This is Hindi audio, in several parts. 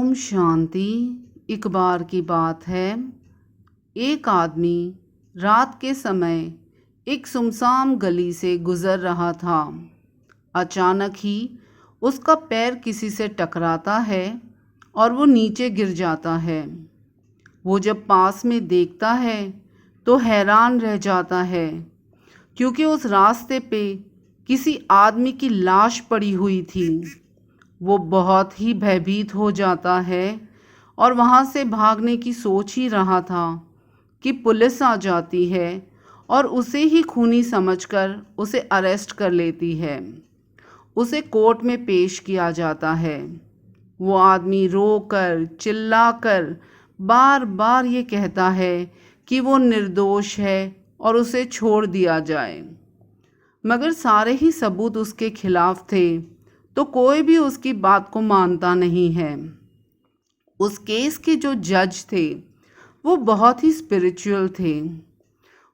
ओम शांति। एक बार की बात है, एक आदमी रात के समय एक सुनसान गली से गुज़र रहा था। अचानक ही उसका पैर किसी से टकराता है और वो नीचे गिर जाता है। वो जब पास में देखता है तो हैरान रह जाता है, क्योंकि उस रास्ते पे किसी आदमी की लाश पड़ी हुई थी। वो बहुत ही भयभीत हो जाता है और वहाँ से भागने की सोच ही रहा था कि पुलिस आ जाती है और उसे ही खूनी समझकर उसे अरेस्ट कर लेती है। उसे कोर्ट में पेश किया जाता है। वो आदमी रोकर चिल्लाकर बार बार ये कहता है कि वो निर्दोष है और उसे छोड़ दिया जाए, मगर सारे ही सबूत उसके खिलाफ थे, तो कोई भी उसकी बात को मानता नहीं है। उस केस के जो जज थे वो बहुत ही स्पिरिचुअल थे।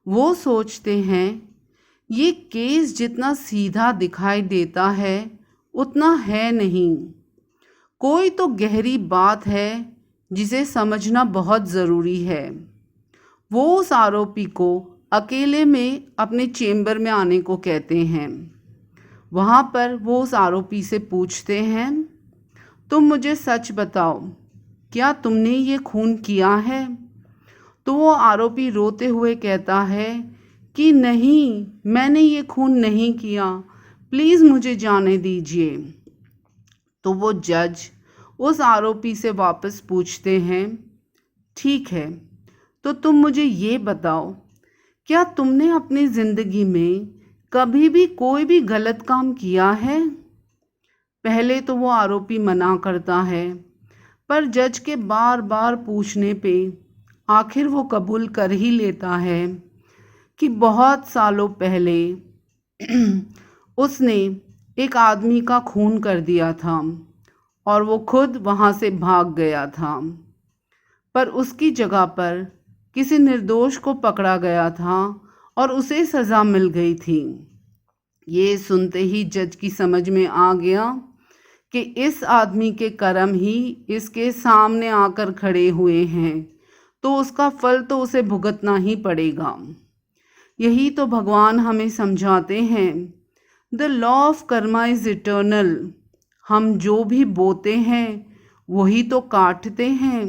वो सोचते हैं ये केस जितना सीधा दिखाई देता है उतना है नहीं, कोई तो गहरी बात है जिसे समझना बहुत ज़रूरी है। वो उस आरोपी को अकेले में अपने चेम्बर में आने को कहते हैं। वहाँ पर वो उस आरोपी से पूछते हैं, तुम मुझे सच बताओ, क्या तुमने ये खून किया है? तो वो आरोपी रोते हुए कहता है कि नहीं, मैंने ये खून नहीं किया, प्लीज़ मुझे जाने दीजिए। तो वो जज उस आरोपी से वापस पूछते हैं, ठीक है, तो तुम मुझे ये बताओ, क्या तुमने अपनी ज़िंदगी में कभी भी कोई भी गलत काम किया है? पहले तो वो आरोपी मना करता है, पर जज के बार बार पूछने पे आखिर वो कबूल कर ही लेता है कि बहुत सालों पहले उसने एक आदमी का खून कर दिया था और वो खुद वहाँ से भाग गया था, पर उसकी जगह पर किसी निर्दोष को पकड़ा गया था और उसे सज़ा मिल गई थी। ये सुनते ही जज की समझ में आ गया कि इस आदमी के कर्म ही इसके सामने आकर खड़े हुए हैं, तो उसका फल तो उसे भुगतना ही पड़ेगा। यही तो भगवान हमें समझाते हैं, the law of Karma is eternal. हम जो भी बोते हैं वही तो काटते हैं।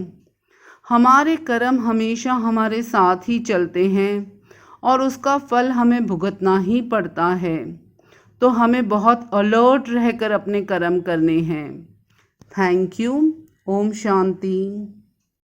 हमारे कर्म हमेशा हमारे साथ ही चलते हैं और उसका फल हमें भुगतना ही पड़ता है, तो हमें बहुत अलर्ट रहकर अपने कर्म करने हैं। Thank you. ओम शांति।